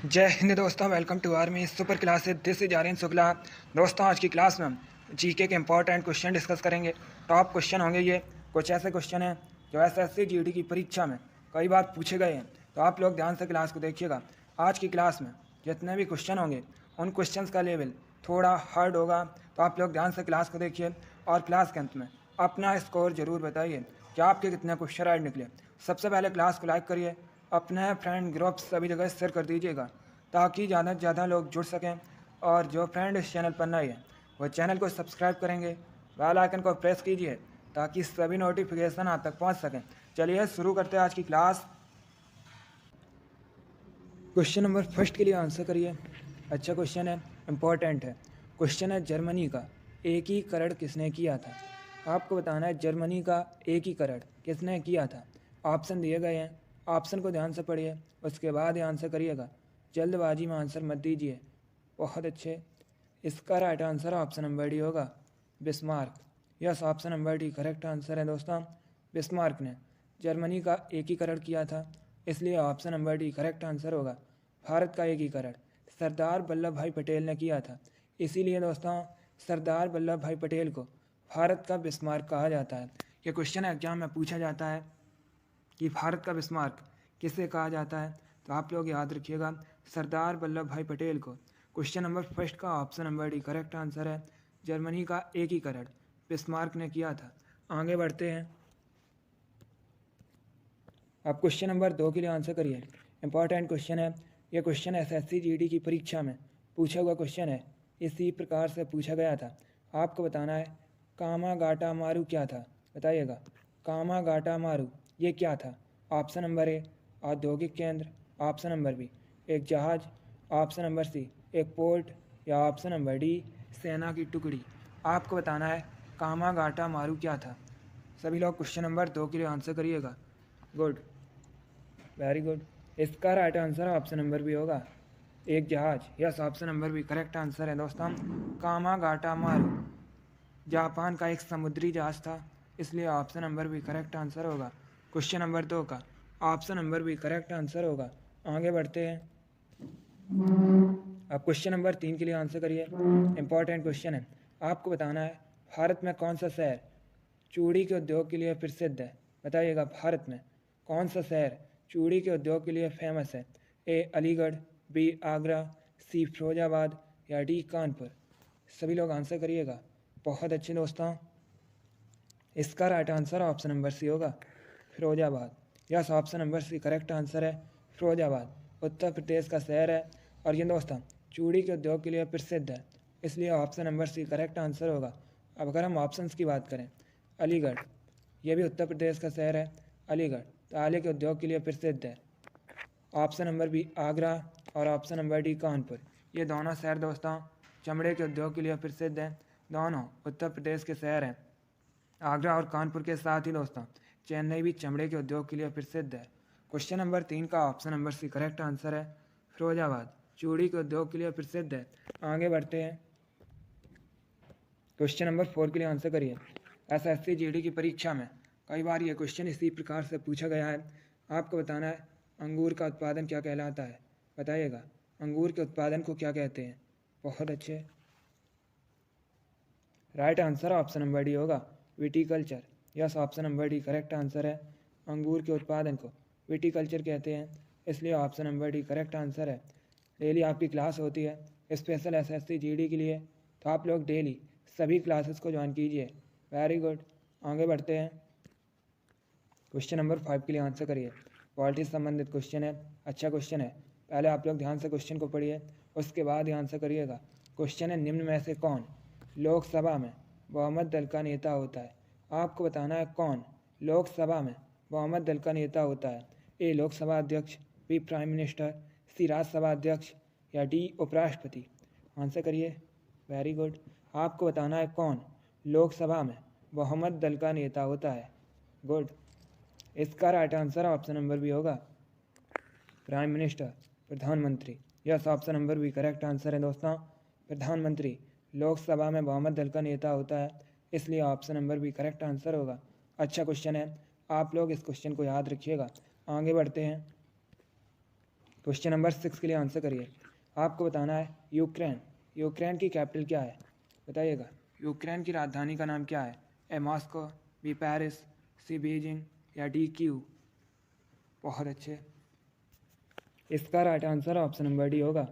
जय हिंद दोस्तों, welcome to army super classes. This is Aryan Shukla. दोस्तों, आज की क्लास में हम जीके के इंपॉर्टेंट क्वेश्चन डिस्कस करेंगे। टॉप क्वेश्चन होंगे ये। कुछ ऐसे क्वेश्चन हैं जो एसएससी जीडी की परीक्षा में कई बार पूछे गए हैं, तो आप लोग ध्यान से क्लास को देखिएगा। आज की क्लास में जितने भी क्वेश्चन होंगे उन क्वेश्चंस का लेवल थोड़ा हार्ड होगा, तो आप लोग ध्यान से क्लास को देखिए और क्लास के अंत में अपना स्कोर जरूर बताइए कि आपके कितने क्वेश्चन राइट निकले। सबसे पहले क्लास को लाइक करिए, अपने फ्रेंड ग्रुप सभी जगह शेयर कर दीजिएगा ताकि ज़्यादा से ज़्यादा लोग जुड़ सकें। और जो फ्रेंड इस चैनल पर नए हैं वो चैनल को सब्सक्राइब करेंगे, बेल आइकन को प्रेस कीजिए ताकि सभी नोटिफिकेशन आप तक पहुंच सकें। चलिए शुरू करते हैं आज की क्लास। क्वेश्चन नंबर फर्स्ट के लिए आंसर करिए। अच्छा क्वेश्चन है, इम्पोर्टेंट है। क्वेश्चन है, जर्मनी का एकीकरण किसने किया था? आपको बताना है जर्मनी का एकीकरण किसने किया था। ऑप्शन दिए गए हैं, ऑप्शन को ध्यान से पढ़िए, उसके बाद ये आंसर करिएगा। जल्दबाजी में आंसर मत दीजिए। बहुत अच्छे। इसका right answer option number D होगा, Bismarck. Yes, option number D correct answer है दोस्तों। बिस्मार्क ने जर्मनी का एकीकरण किया था, इसलिए option number D correct answer होगा। भारत का एकीकरण सरदार वल्लभ भाई पटेल ने किया था, इसीलिए दोस्तों सरदार वल्लभ भाई पटेल को भारत का बिस्मार्क कहा जाता है। ये क्वेश्चन एग्जाम में पूछा जाता है कि भारत का बिस्मार्क किसे कहा जाता है, तो आप लोग याद रखिएगा सरदार वल्लभ भाई पटेल को। क्वेश्चन नंबर फर्स्ट का option number D correct answer है। जर्मनी का एकीकरण बिस्मार्क ने किया था। आगे बढ़ते हैं। आप क्वेश्चन नंबर 2 के लिए आंसर करिए। इंपॉर्टेंट क्वेश्चन है। यह क्वेश्चन एसएससी जीडी की परीक्षा में पूछा हुआ क्वेश्चन है। इसी प्रकार से पूछा गया था। आपको बताना है कामागाटा मारू क्या था, बताइएगा। कामागाटा मारू ये क्या था? ऑप्शन नंबर ए औद्योगिक केंद्र, ऑप्शन नंबर बी एक जहाज, ऑप्शन नंबर सी एक पोर्ट, या ऑप्शन नंबर डी सेना की टुकड़ी। आपको बताना है कामागाटा मारू क्या था। सभी लोग क्वेश्चन नंबर 2 के लिए आंसर करिएगा। Good, very good. इसका right answer option number B होगा, एक जहाज। Yes, option number B correct answer है दोस्तों। कामागाटा मारू जापान का एक समुद्री जहाज था, इसलिए option number B correct answer होगा। क्वेश्चन नंबर 2 का option number B correct answer होगा। आगे बढ़ते हैं। अब क्वेश्चन नंबर 3 के लिए आंसर करिए। इंपॉर्टेंट क्वेश्चन है। आपको बताना है भारत में कौन सा शहर चूड़ी के उद्योग के लिए प्रसिद्ध है, बताइएगा। भारत में कौन सा शहर चूड़ी के उद्योग के लिए फेमस है? ए अलीगढ़, बी आगरा, सी फिरोजाबाद, या डी कानपुर। सभी लोग आंसर करिएगा। बहुत अच्छे दोस्तों, इसका right answer option number C होगा, Firozabad. Yes, option number C correct answer है। फिरोजाबाद उत्तर प्रदेश का शहर है और ये दोस्तों चूड़ी के उद्योग के लिए प्रसिद्ध है, इसलिए option number C correct answer होगा। अब अगर हम ऑप्शंस की बात करें, अलीगढ़ ये भी उत्तर प्रदेश का शहर है। अलीगढ़ ताले के उद्योग के लिए प्रसिद्ध है। ऑप्शन नंबर बी आगरा और ऑप्शन नंबर डी कानपुर, ये दोनों शहर दोस्तों चमड़े के उद्योग के लिए प्रसिद्ध हैं। दोनों उत्तर प्रदेश के शहर हैं। आगरा और कानपुर के साथ ही दोस्तों चेन्नई भी चमड़े के उद्योग के लिए प्रसिद्ध है। क्वेश्चन नंबर 3 का option number C correct answer है। फिरोजाबाद चूड़ी के उद्योग के लिए प्रसिद्ध है। आगे बढ़ते हैं। क्वेश्चन नंबर 4 के लिए आंसर करिए। एसएससी जीडी की परीक्षा में कई बार ये क्वेश्चन इसी प्रकार से पूछा गया है। आपको बताना है अंगूर का उत्पादन क्या कहलाता है, बताइएगा। अंगूर के उत्पादन को क्या कहते हैं? बहुत अच्छे। Right answer option number D होगा, viticulture. Yes, option number D correct answer है। अंगूर के उत्पादन को विटीकल्चर कहते हैं, इसलिए option number D correct answer है। डेली आपकी क्लास होती है स्पेशल एसएससी जीडी के लिए, तो आप लोग डेली सभी क्लासेस को ज्वाइन कीजिए। Very good. आगे बढ़ते हैं। क्वेश्चन नंबर 5 के लिए आंसर करिए। पॉलिटिक्स संबंधित क्वेश्चन है। अच्छा क्वेश्चन है, पहले आप लोग ध्यान से क्वेश्चन को पढ़िए, उसके बाद ही आंसर करिएगा। क्वेश्चन है, निम्न में से कौन लोकसभा में बहुमत दल का नेता होता है? आपको बताना है कौन लोकसभा में बहुमत दल का नेता होता है। ए लोकसभा अध्यक्ष, बी प्राइम मिनिस्टर, सी राज्यसभा अध्यक्ष, या डी उपराष्ट्रपति। आंसर करिए। Very good. आपको बताना है कौन लोकसभा में बहुमत दल का नेता होता है। गुड। इसका right answer option number B होगा, प्राइम मिनिस्टर, प्रधानमंत्री। Yes, option number B correct answer है दोस्तों। प्रधानमंत्री लोकसभा में बहुमत दल का नेता होता है, इसलिए option number B correct answer होगा। अच्छा क्वेश्चन है, आप लोग इस क्वेश्चन को याद रखिएगा। आगे बढ़ते हैं। क्वेश्चन नंबर 6 के लिए आंसर करिए। आपको बताना है यूक्रेन, यूक्रेन की कैपिटल क्या है, बताइएगा। यूक्रेन की राजधानी का नाम क्या है? A Moscow, B Paris, C Beijing या डी क्यू? बहुत अच्छे। इसका right answer option number D होगा,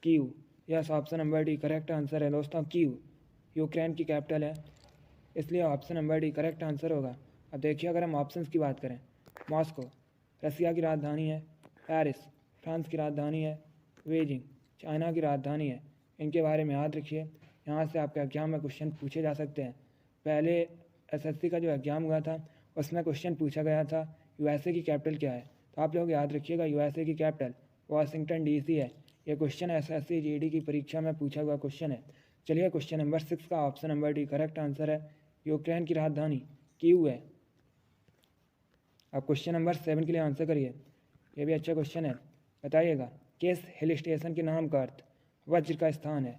Kyiv. Yes, option number D correct answer है दोस्तों, क्यू यूक्रेन की कैपिटल है, इसलिए option number D correct answer होगा। अब देखिए, अगर हम ऑप्शंस की बात करें, मॉस्को रसिया की राजधानी है, पेरिस फ्रांस की राजधानी है, बीजिंग चाइना की राजधानी है। इनके बारे में याद रखिए, यहाँ से आपके एग्जाम में क्वेश्चन पूछे जा सकते हैं। पहले एसएससी का जो एग्ज़ाम हुआ था उसमें क्वेश्चन पूछा गया था यूएसए की कैपिटल क्या है, तो आप लोग याद रखिएगा यूएसए की कैपिटल वाशिंगटन डीसी है। ये क्वेश्चन एसएससी जीडी की परीक्षा में पूछा हुआ क्वेश्चन है। चलिए, क्वेश्चन नंबर 6 का option number D correct answer है, यूक्रेन की राजधानी कीव है। अब क्वेश्चन नंबर 7 के लिए आंसर करिए, ये भी अच्छा क्वेश्चन है। बताइएगा, किस हिल स्टेशन के नाम का अर्थ वज्र का स्थान है?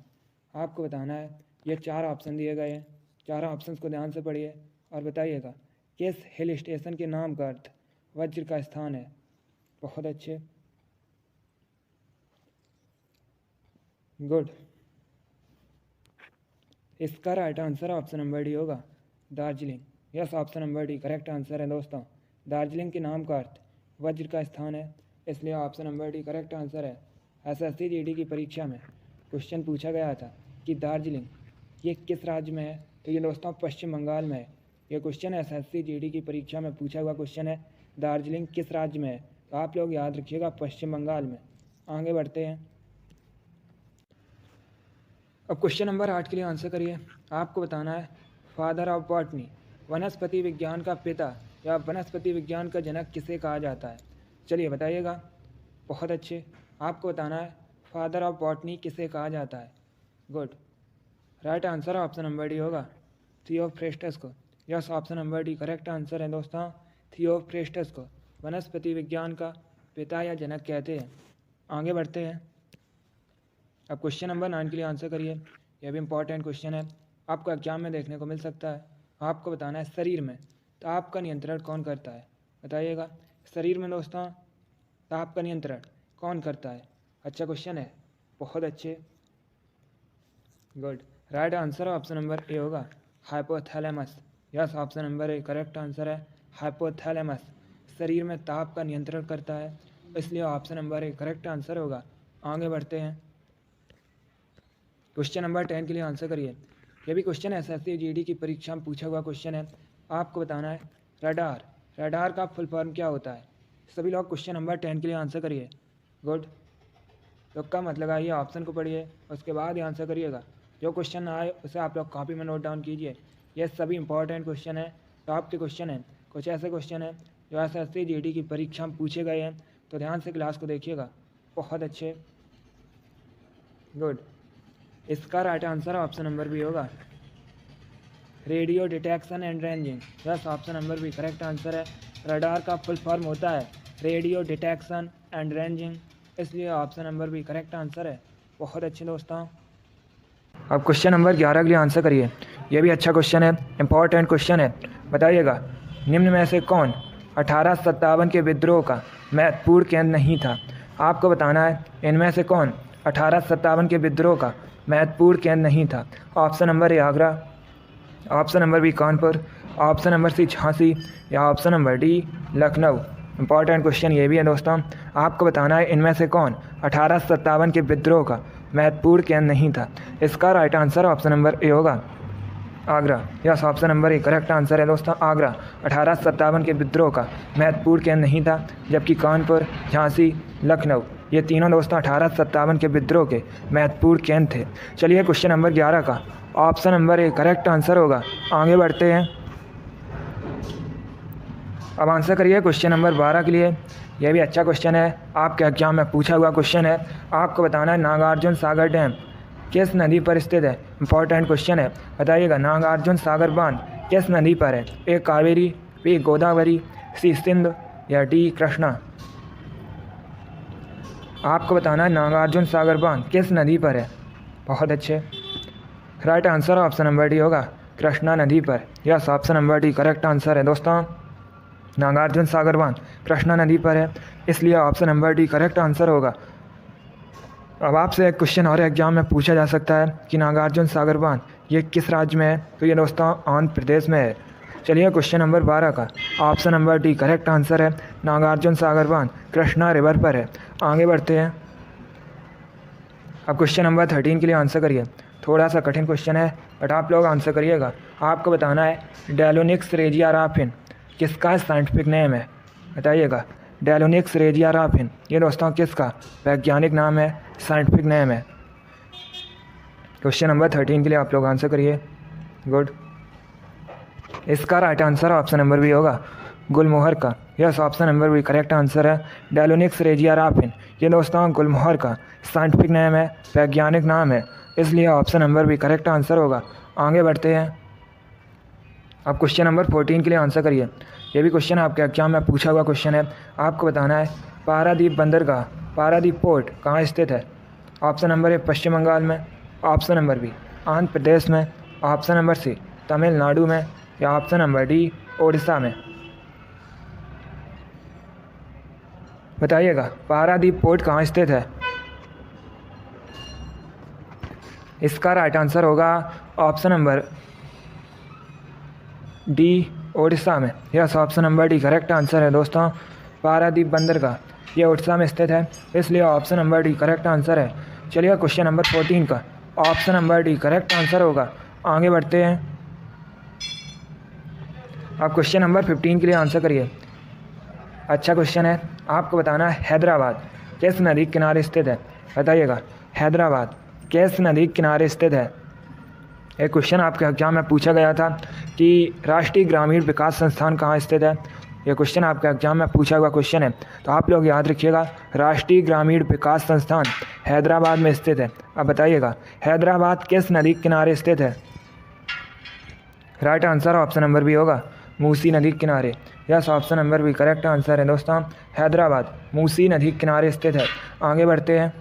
आपको बताना है, ये 4 ऑप्शन दिए गए हैं, 4 ऑप्शंस को ध्यान से पढ़िए और बताइएगा किस हिल स्टेशन के नाम का अर्थ वज्र का स्थान है। बहुत अच्छे, गुड। इसका right answer option number D होगा, Darjeeling. Yes, option number D correct answer है दोस्तों, दार्जिलिंग के नाम का अर्थ वज्र का स्थान है, इसलिए option number D correct answer है। एसएससी जीडी की परीक्षा में क्वेश्चन पूछा गया था कि दार्जिलिंग ये किस राज्य में है, तो ये दोस्तों पश्चिम बंगाल में है। ये क्वेश्चन एसएससी जीडी की परीक्षा में पूछा हुआ क्वेश्चन है, दार्जिलिंग किस राज्य में है, तो आप लोग याद रखिएगा पश्चिम बंगाल में। आगे बढ़ते हैं। अब क्वेश्चन नंबर 8 के लिए आंसर करिए। आपको बताना है, फादर ऑफ बॉटनी वनस्पति विज्ञान का पिता या वनस्पति विज्ञान का जनक किसे कहा जाता है? चलिए बताइएगा। बहुत अच्छे, आपको बताना है फादर ऑफ बॉटनी किसे कहा जाता है। Good, right answer option number D होगा, थियोफ्रेस्टस को। Yes, option number D correct answer है दोस्तों, थियोफ्रेस्टस को वनस्पति विज्ञान का पिता या जनक कहते हैं। आगे बढ़ते हैं। अब क्वेश्चन नंबर 9 के लिए आंसर करिए, यह भी इंपॉर्टेंट क्वेश्चन है, आपको एग्जाम में देखने को मिल सकता है। आपको बताना है, शरीर में ताप का नियंत्रण कौन करता है? बताइएगा, शरीर में दोस्तों ताप का नियंत्रण कौन करता है? अच्छा क्वेश्चन है, बहुत अच्छे, good. Right answer option number A होगा, hypothalamus. Yes, option number A correct answer है, हाइपोथैलेमस शरीर में ताप का नियंत्रण करता है, इसलिए option number A correct answer होगा। आगे बढ़ते हैं। क्वेश्चन नंबर 10 के लिए आंसर करिए। यह भी क्वेश्चन एसएससी जीडी की परीक्षा में पूछा हुआ क्वेश्चन है। आपको बताना है, रडार, रडार का फुल फॉर्म क्या होता है? सभी लोग क्वेश्चन नंबर 10 के लिए आंसर करिए। गुड, तुक्का मत लगाइए, ऑप्शन को पढ़िए, उसके बाद ही आंसर करिएगा। जो क्वेश्चन ना आए उसे आप लोग कॉपी में नोट डाउन कीजिए। ये सभी इंपॉर्टेंट क्वेश्चन है, टॉप के क्वेश्चन हैं। कुछ ऐसे क्वेश्चन हैं जो एसएससी जीडी की परीक्षा में पूछे गए हैं, तो ध्यान से क्लास को देखिएगा। बहुत अच्छे, गुड। इसका right answer option number B होगा, radio detection and ranging. Yes, option number B correct answer है। रडार का फुल फॉर्म होता है रेडियो डिटेक्शन एंड रेंजिंग, इसलिए option number B correct answer है। बहुत अच्छे दोस्तों। अब क्वेश्चन नंबर 11 के लिए आंसर करिए। यह भी अच्छा क्वेश्चन है, इंपॉर्टेंट क्वेश्चन है। बताइएगा, निम्न में से कौन 1857 के विद्रोह का महत्वपूर्ण केंद्र नहीं था? आपको बताना है, इनमें से कौन 1857 के विद्रोह का महत्वपूर्ण केंद्र नहीं था। Option number A Agra, option number B Kanpur, option number C Jhansi या option number D Lucknow. Important question ये भी है दोस्तों। आपको बताना है, इनमें से कौन 1857 के विद्रोह का महत्वपूर्ण केंद्र नहीं था? इसका right answer option number A Agra, आगरा। Yes, option number A correct answer है दोस्तों, आगरा 1857 के विद्रोह का महत्वपूर्ण केंद्र नहीं था, जबकि कानपुर, झांसी, लखनऊ ये तीनों दोस्तों 1857 के विद्रोह के महत्वपूर्ण केंद्र थे। चलिए, क्वेश्चन नंबर 11 का option number A correct answer होगा। आगे बढ़ते हैं। अब आंसर करिए क्वेश्चन नंबर 12 के लिए। यह भी अच्छा क्वेश्चन है, आपके एग्जाम में पूछा हुआ क्वेश्चन है। आपको बताना है, नागार्जुन सागर डैम किस नदी पर स्थित है? इंपॉर्टेंट क्वेश्चन है। बताइएगा, नागार्जुन सागर बांध किस नदी पर है? ए कावेरी, बी गोदावरी, सी सिंध या डी कृष्णा? आपको बताना है, नागार्जुन सागर बांध किस नदी पर है? बहुत अच्छे, right answer option number D होगा, कृष्णा नदी पर। Yes, option number D correct answer है दोस्तों, नागार्जुन सागर बांध कृष्णा नदी पर है। इसलिए option number D correct answer होगा। अब आपसे एक क्वेश्चन और एग्जाम में पूछा जा सकता है कि नागार्जुन सागर बांध ये किस राज्य में है, तो ये दोस्तों आंध्र प्रदेश में है। चलिए क्वेश्चन नंबर 12 का option number D correct answer है। नागार्जुन सागर बांध कृष्णा रिवर पर है। आगे बढ़ते हैं। अब क्वेश्चन नंबर 13 के लिए आंसर करिए। थोड़ा सा कठिन क्वेश्चन है बट आप लोग आंसर करिएगा। आपको बताना है डेलोनिक्स रेजिया राफिन किसका साइंटिफिक नेम है, बताइएगा। डेलोनिक्स रेजिया राफिन ये दोस्तों किसका वैज्ञानिक नाम है, साइंटिफिक नेम है। क्वेश्चन नंबर 13 के लिए आप लोग आंसर करिए। गुड। इसका right answer option number B होगा, गुलमोहर का। Yes, option number B correct answer है। डेलोनिक्स रेजिया राफिन ये दोस्तों गुलमोहर का साइंटिफिक नेम है, वैज्ञानिक नाम है, इसलिए option number B correct answer होगा। आगे बढ़ते हैं। अब क्वेश्चन नंबर 14 के लिए आंसर करिए। ये भी क्वेश्चन आपके एग्जाम में पूछा हुआ क्वेश्चन है। आपको बताना है पारादीप बंदरगाह, पारादीप पोर्ट कहाँ स्थित है। ऑप्शन नंबर ए पश्चिम बंगाल में, option number B Andhra Pradesh में, ऑप्शन नंबर सी तमिलनाडु में, या ऑप्शन नंबर डी ओडिशा में। बताइएगा पारादीप पोर्ट कहाँ स्थित है। इसका राइट आंसर होगा ऑप्शन नंबर डी ओडिशा में। Yes, option number D correct answer है दोस्तों। पारादीप बंदरगाह ये ओडिशा में स्थित है, इसलिए option number D correct answer है। चलिए क्वेश्चन नंबर 14 का option number D correct answer होगा। आगे बढ़ते हैं। अब क्वेश्चन नंबर 15 के लिए आंसर करिए। अच्छा क्वेश्चन है। आपको बताना है हैदराबाद किस नदी के किनारे स्थित है, बताइएगा। हैदराबाद किस नदी के किनारे स्थित है। एक क्वेश्चन आपके एग्जाम में पूछा गया था कि राष्ट्रीय ग्रामीण विकास संस्थान कहाँ स्थित है। ये क्वेश्चन आपके एग्जाम में पूछा हुआ क्वेश्चन है, तो आप लोग याद रखिएगा राष्ट्रीय ग्रामीण विकास संस्थान हैदराबाद में स्थित है। अब बताइएगा हैदराबाद किस नदी के किनारे स्थित है। Right answer option number B होगा, मूसी नदी के किनारे। Yes, option number B correct answer है दोस्तों। हैदराबाद मूसी नदी के किनारे स्थित है। आगे बढ़ते हैं।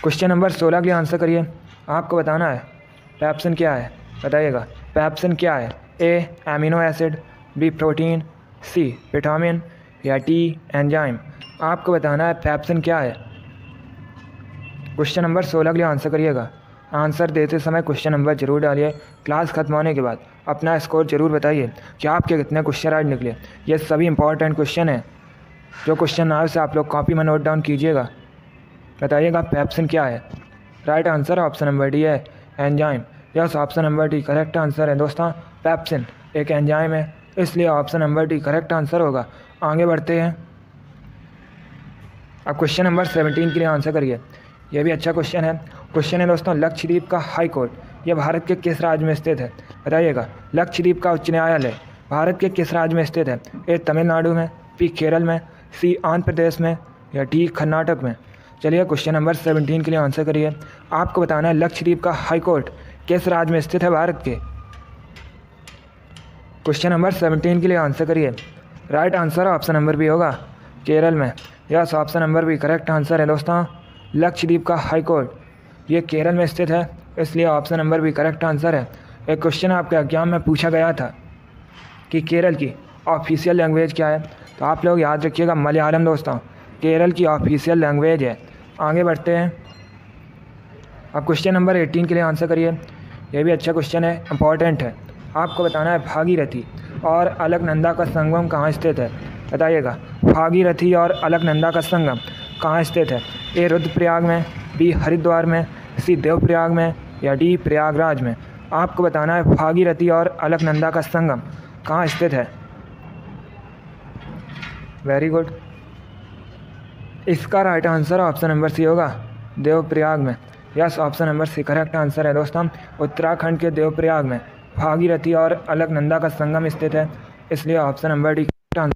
क्वेश्चन नंबर 16 के लिए आंसर करिए। आपको बताना है पैप्सन क्या है, बताइएगा। पैप्सन क्या है। A amino acid, B protein, C vitamin, या डी एंजाइम। आपको बताना है पैप्सन क्या है। क्वेश्चन नंबर 16 के लिए आंसर करिएगा। आंसर देते समय क्वेश्चन नंबर जरूर डालिए। क्लास खत्म होने के बाद अपना स्कोर जरूर बताइए कि आपके कितने क्वेश्चन आज निकले। ये सभी इंपॉर्टेंट क्वेश्चन है। जो क्वेश्चन ना से आप लोग कॉपी में नोट डाउन कीजिएगा। बताइएगा पैप्सन क्या है। Right answer option number D है, enzyme. Yes, option number D correct answer है दोस्तों। पैप्सन एक एंजाइम है, इसलिए option number D correct answer होगा। आगे बढ़ते हैं। अब क्वेश्चन नंबर 17 के लिए आंसर करिए। यह भी अच्छा क्वेश्चन है। क्वेश्चन है दोस्तों लक्षद्वीप का हाई कोर्ट यह भारत के किस राज्य में स्थित है, बताइएगा। लक्षद्वीप का उच्च न्यायालय भारत के किस राज्य में स्थित है। ए तमिलनाडु में, बी केरल में, सी आंध्र प्रदेश में, या डी कर्नाटक में। चलिए क्वेश्चन नंबर 17 के लिए आंसर करिए। आपको बताना है लक्षद्वीप का हाई कोर्ट किस राज्य में स्थित है भारत के। क्वेश्चन नंबर 17 के लिए आंसर करिए। Right answer option number B होगा, केरल में। Yes, option number B correct answer है दोस्तों। लक्षद्वीप का हाई कोर्ट ये केरल में स्थित है, इसलिए option number B correct answer है। एक क्वेश्चन आपके एग्जाम में पूछा गया था कि केरल की ऑफिशियल लैंग्वेज क्या है, तो आप लोग याद रखिएगा मलयालम दोस्तों केरल की ऑफिशियल लैंग्वेज है। आगे बढ़ते हैं। अब क्वेश्चन नंबर 18 के लिए आंसर करिए। यह भी अच्छा क्वेश्चन है, इंपॉर्टेंट है। आपको बताना है भागीरथी और अलकनंदा का संगम कहाँ स्थित है, बताइएगा। भागीरथी और अलकनंदा का संगम कहाँ स्थित है। ए रुद्रप्रयाग में, बी हरिद्वार में, सी देवप्रयाग में, या डी प्रयागराज में। आपको बताना है भागीरथी और अलकनंदा का संगम कहाँ स्थित है। Very good. इसका right answer option number C होगा, देवप्रयाग में। Yes, option number C correct answer है दोस्तों। उत्तराखंड के देवप्रयाग में भागीरथी और अलकनंदा का संगम स्थित है, इसलिए option number D correct answer.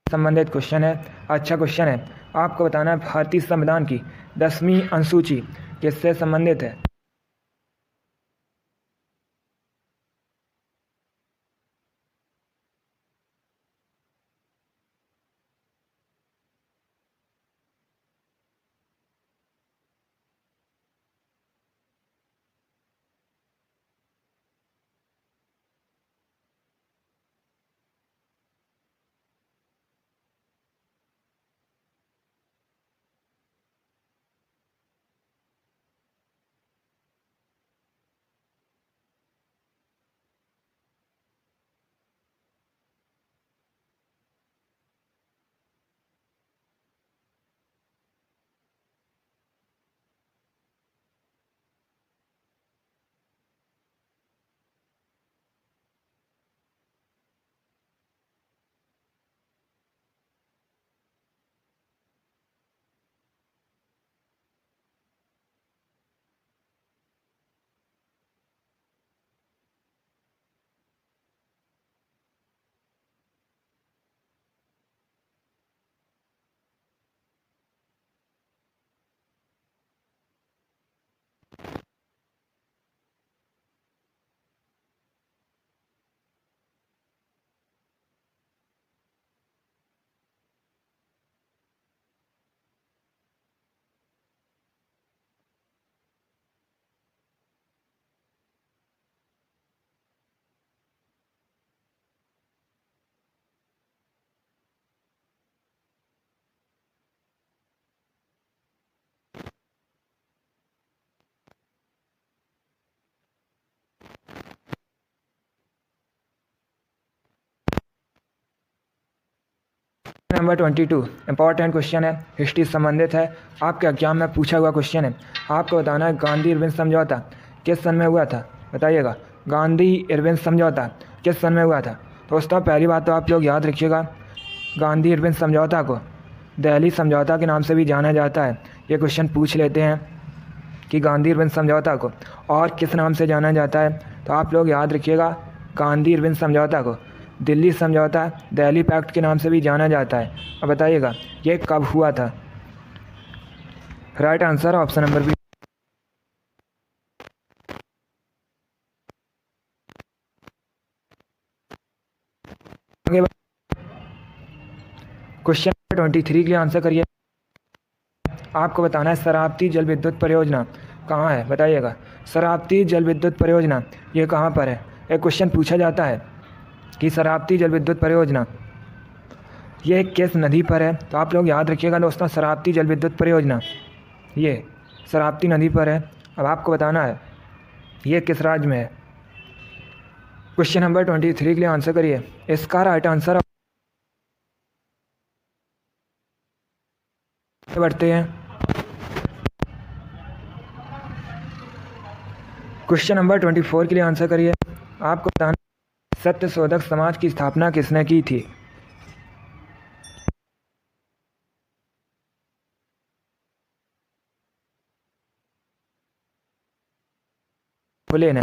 संबंधित क्वेश्चन है, अच्छा क्वेश्चन है। आपको बताना है भारतीय संविधान की 10वीं अनुसूची किससे संबंधित है। नंबर 22 इंपॉर्टेंट क्वेश्चन है, हिस्ट्री संबंधित है, आपके एग्जाम में पूछा हुआ क्वेश्चन है। आपको बताना है गांधी इरविन समझौता किस सन में हुआ था, बताइएगा। गांधी इरविन समझौता किस सन में हुआ था। दोस्तों पहली बात तो आप लोग याद रखिएगा, गांधी इरविन समझौता को दिल्ली समझौता के नाम से भी जाना जाता है। ये क्वेश्चन पूछ लेते हैं कि गांधी इरविन समझौता को और किस नाम से जाना जाता है, तो आप लोग याद रखिएगा गांधी इरविन समझौता को दिल्ली समझौता, दिल्ली पैक्ट के नाम से भी जाना जाता है। अब बताइएगा ये कब हुआ था। Right answer option number B. Question 23 के लिए आंसर करिए। आपको बताना है शरावती जल विद्युत परियोजना कहाँ है, बताइएगा। शरावती जल विद्युत परियोजना ये कहाँ पर है। एक क्वेश्चन पूछा जाता है कि शरावती जल विद्युत परियोजना ये किस नदी पर है, तो आप लोग याद रखिएगा दोस्तों शरावती जल विद्युत परियोजना ये शरावती नदी पर है। अब आपको बताना है ये किस राज्य में है। क्वेश्चन नंबर 23 के लिए आंसर करिए। इसका राइट आंसर बढ़ते हैं। क्वेश्चन नंबर 24 के लिए आंसर करिए। आपको बताना सत्यशोधक समाज की स्थापना किसने की थी। फुले ने।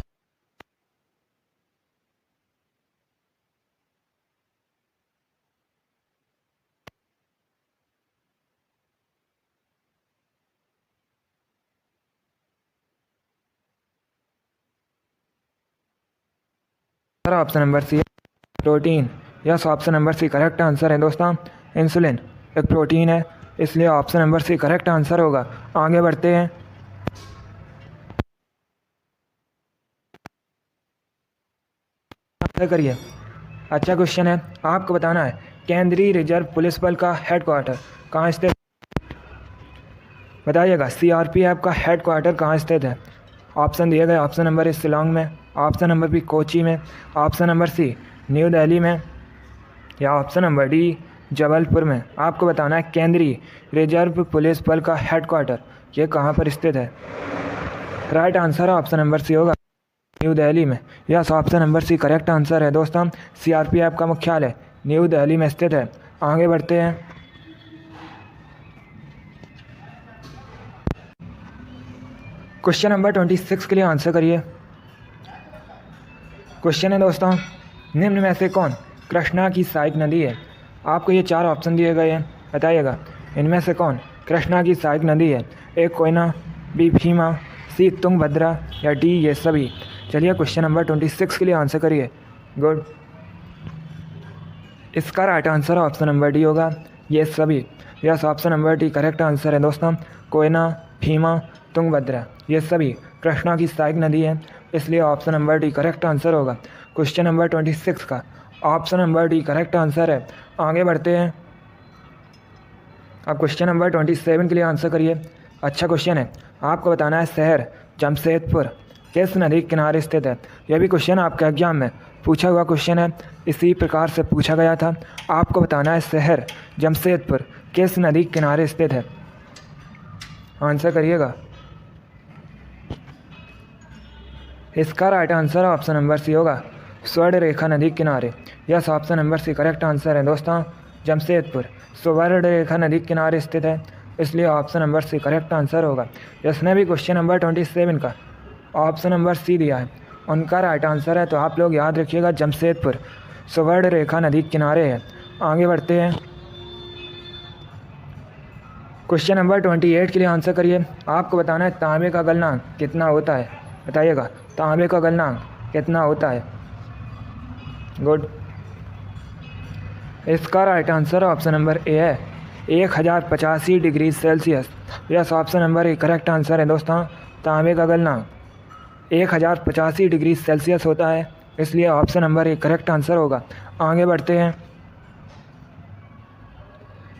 Option number C protein. Yes option number C correct answer है दोस्तों। इंसुलिन एक प्रोटीन है, इसलिए option number C correct answer होगा। आगे बढ़ते हैं। आंसर करिए। अच्छा क्वेश्चन है, आपको बताना है केंद्रीय रिजर्व पुलिस बल का हेडक्वार्टर कहाँ स्थित, बताइएगा। सीआरपीएफ का हेडक्वार्टर कहाँ स्थित है। ऑप्शन दिए गए, ऑप्शन नंबर ए शिलोंग में, ऑप्शन नंबर बी कोची में, option number C New Delhi में, या ऑप्शन नंबर डी जबलपुर में। आपको बताना है केंद्रीय रिजर्व पुलिस बल का हेडक्वार्टर ये कहाँ पर स्थित है। Right answer option number C होगा, न्यू दिल्ली में। Yes option number C correct answer है दोस्तों। सीआरपीएफ का मुख्यालय न्यू दिल्ली में स्थित है। आगे बढ़ते हैं। क्वेश्चन नंबर 26 के लिए आंसर करिए। क्वेश्चन है दोस्तों निम्न में से कौन कृष्णा की सहायक नदी है। आपको ये 4 ऑप्शन दिए गए हैं, बताइएगा इनमें से कौन कृष्णा की सहायक नदी है। ए कोयना, बी भीमा, सी तुंगभद्रा, या डी ये सभी। चलिए क्वेश्चन नंबर 26 के लिए आंसर करिए। गुड। इसका right answer option number D होगा, ये सभी। Yes option number D correct answer है दोस्तों। कोयना, भीमा, तुंगभद्रा ये सभी कृष्णा की सहायक नदी है, इसलिए option number D correct answer होगा। क्वेश्चन नंबर 26 का option number D correct answer है। आगे बढ़ते हैं। अब क्वेश्चन नंबर 27 के लिए आंसर करिए। अच्छा क्वेश्चन है, आपको बताना है शहर जमशेदपुर किस नदी के किनारे स्थित है। यह भी क्वेश्चन आपके एग्जाम में पूछा हुआ क्वेश्चन है, इसी प्रकार से पूछा गया था। आपको बताना है शहर जमशेदपुर किस नदी के किनारे स्थित है। आंसर करिएगा। इसका right answer option number C होगा, स्वर्ण रेखा नदी के किनारे। Yes option number C correct answer है दोस्तों। जमशेदपुर स्वर्ण रेखा नदी के किनारे स्थित है, इसलिए option number C correct answer होगा। जिसने भी क्वेश्चन नंबर 27 का ऑप्शन नंबर सी दिया है उनका राइट आंसर है, तो आप लोग याद रखिएगा जमशेदपुर स्वर्ण रेखा नदी के किनारे है। आगे बढ़ते हैं। क्वेश्चन नंबर 28 के लिए आंसर करिए। आपको बताना है तांबे का गलनांक कितना होता है, बताइएगा तांबे का गलनांक कितना होता है। गुड। इसका राइट आंसर ऑप्शन नंबर ए है, 1085 degree Celsius. Yes option number A correct answer है दोस्तों। तांबे का गलनांक 1085 डिग्री सेल्सियस होता है, इसलिए option number A correct answer होगा। आगे बढ़ते हैं।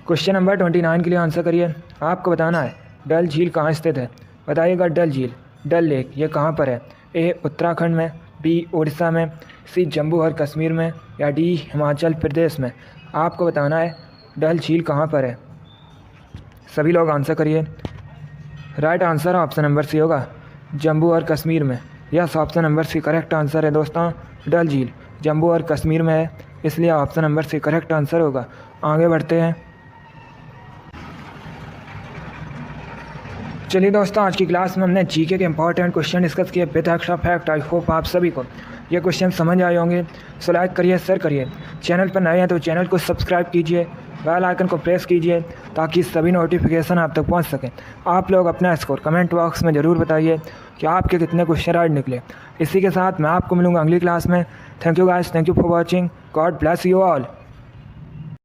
क्वेश्चन नंबर 29 के लिए आंसर करिए। आपको बताना है डल झील कहाँ स्थित है, बताइएगा। डल झील, डल लेक ये कहाँ पर है। ए उत्तराखंड में, बी उड़ीसा में, सी जम्मू और कश्मीर में, या डी हिमाचल प्रदेश में। आपको बताना है डल झील कहाँ पर है? सभी लोग आंसर करिए। Right answer option number C होगा, जम्मू और कश्मीर में। Yes, option number C correct answer है दोस्तों। डल झील जम्मू और कश्मीर में है, इसलिए option number C correct answer होगा। आगे बढ़ते हैं। चलिए दोस्तों, आज की क्लास में हमने जीके के इंपॉर्टेंट क्वेश्चन डिस्कस किए with extra fact. I hope आप सभी को ये क्वेश्चन समझ आए होंगे। सो लाइक करिए, शेयर करिए। चैनल पर नए हैं तो चैनल को सब्सक्राइब कीजिए, बेल आइकन को प्रेस कीजिए ताकि सभी नोटिफिकेशन आप तक पहुंच सकें। आप लोग अपना स्कोर कमेंट बॉक्स में ज़रूर बताइए कि आपके कितने क्वेश्चन राइट निकले। इसी के साथ मैं आपको मिलूँगा अगली क्लास में। Thank you guys, thank you for watching. God bless you all.